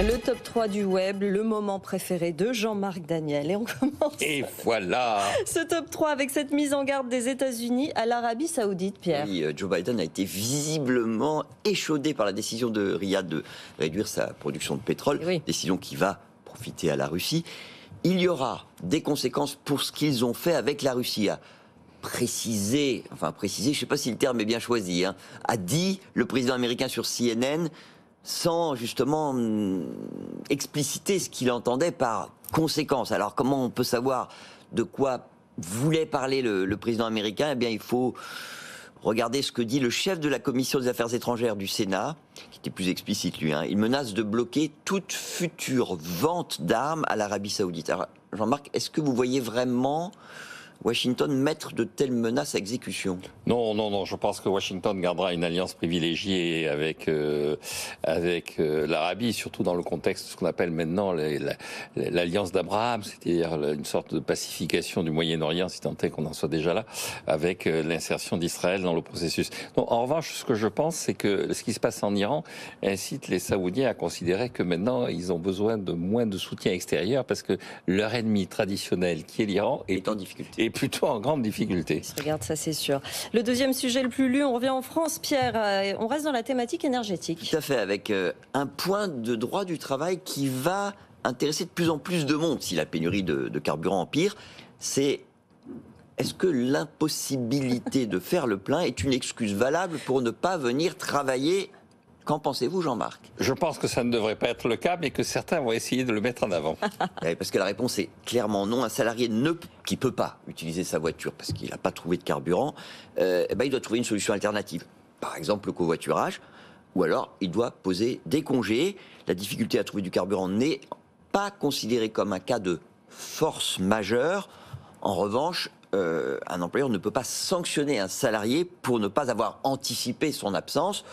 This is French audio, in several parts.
Le top 3 du web, le moment préféré de Jean-Marc Daniel. Et on commence Et voilà. ce top 3 avec cette mise en garde des États-Unis à l'Arabie Saoudite, Pierre. Oui, Joe Biden a été visiblement échaudé par la décision de Riyad de réduire sa production de pétrole, Oui. décision qui va profiter à la Russie. Il y aura des conséquences pour ce qu'ils ont fait avec la Russie. Préciser, je ne sais pas si le terme est bien choisi, a dit le président américain sur CNN, sans justement expliciter ce qu'il entendait par conséquence. Alors comment on peut savoir de quoi voulait parler le président américain? Eh bien, il faut regarder ce que dit le chef de la commission des affaires étrangères du Sénat, qui était plus explicite lui. Il menace de bloquer toute future vente d'armes à l'Arabie Saoudite. Alors, Jean-Marc, est-ce que vous voyez vraiment Washington mettre de telles menaces à exécution? Non, je pense que Washington gardera une alliance privilégiée avec l'Arabie, surtout dans le contexte de ce qu'on appelle maintenant l'alliance d'Abraham, c'est-à-dire une sorte de pacification du Moyen-Orient, si tant est qu'on en soit déjà là, avec l'insertion d'Israël dans le processus. Donc, en revanche, ce que je pense, c'est que ce qui se passe en Iran incite les Saoudiens à considérer que maintenant, ils ont besoin de moins de soutien extérieur, parce que leur ennemi traditionnel, qui est l'Iran, est en difficulté. Est plutôt en grande difficulté. Regarde, ça c'est sûr. Le deuxième sujet le plus lu, on revient en France, Pierre. On reste dans la thématique énergétique. Tout à fait, avec un point de droit du travail qui va intéresser de plus en plus de monde si la pénurie de carburant empire. C'est est-ce que l'impossibilité de faire le plein est une excuse valable pour ne pas venir travailler? Qu'en pensez-vous, Jean-Marc? Je pense que ça ne devrait pas être le cas, mais que certains vont essayer de le mettre en avant. Parce que la réponse est clairement non. Un salarié qui ne peut pas utiliser sa voiture parce qu'il n'a pas trouvé de carburant, il doit trouver une solution alternative. Par exemple, le covoiturage, ou alors il doit poser des congés. La difficulté à trouver du carburant n'est pas considérée comme un cas de force majeure. En revanche, un employeur ne peut pas sanctionner un salarié pour ne pas avoir anticipé son absence.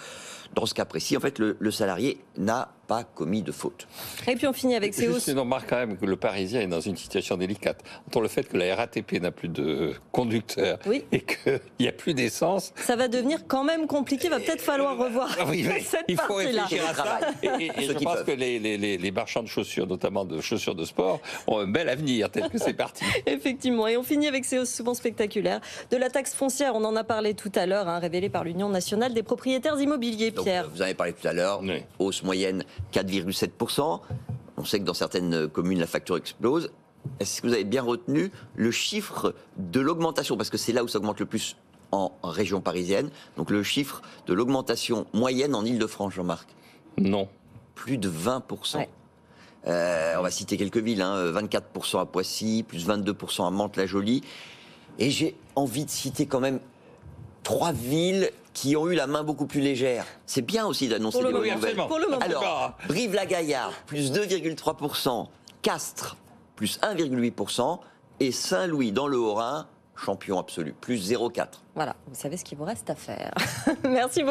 Dans ce cas précis, en fait, le salarié n'a pas commis de faute. Et puis on finit avec ces hausses. On remarque quand même que le Parisien est dans une situation délicate. Entre le fait que la RATP n'a plus de conducteurs et qu'il n'y a plus d'essence. Ça va devenir quand même compliqué. Va peut-être falloir revoir cette il faut partie-là. réfléchir à ça. Et je pense que les marchands de chaussures, notamment de chaussures de sport, ont un bel avenir, tel que c'est parti. Effectivement. Et on finit avec ces hausses souvent spectaculaires de la taxe foncière. On en a parlé tout à l'heure, révélée par l'Union nationale des propriétaires immobiliers, Pierre. Donc, vous en avez parlé tout à l'heure. Oui. Hausse moyenne 4,7%. On sait que dans certaines communes, la facture explose. Est-ce que vous avez bien retenu le chiffre de l'augmentation? Parce que c'est là où ça augmente le plus en région parisienne. Donc le chiffre de l'augmentation moyenne en Ile-de-France, Jean-Marc? Non. Plus de 20%. Ouais. On va citer quelques villes. 24% à Poissy, plus 22% à Mantes-la-Jolie. Et j'ai envie de citer quand même 3 villes qui ont eu la main beaucoup plus légère. C'est bien aussi d'annoncer des bonnes nouvelles. Pour le moment. Alors, Brive-la-Gaillarde, plus 2,3%, Castres, plus 1,8%, et Saint-Louis, dans le Haut-Rhin, champion absolu, plus 0,4%. Voilà, vous savez ce qu'il vous reste à faire. Merci beaucoup.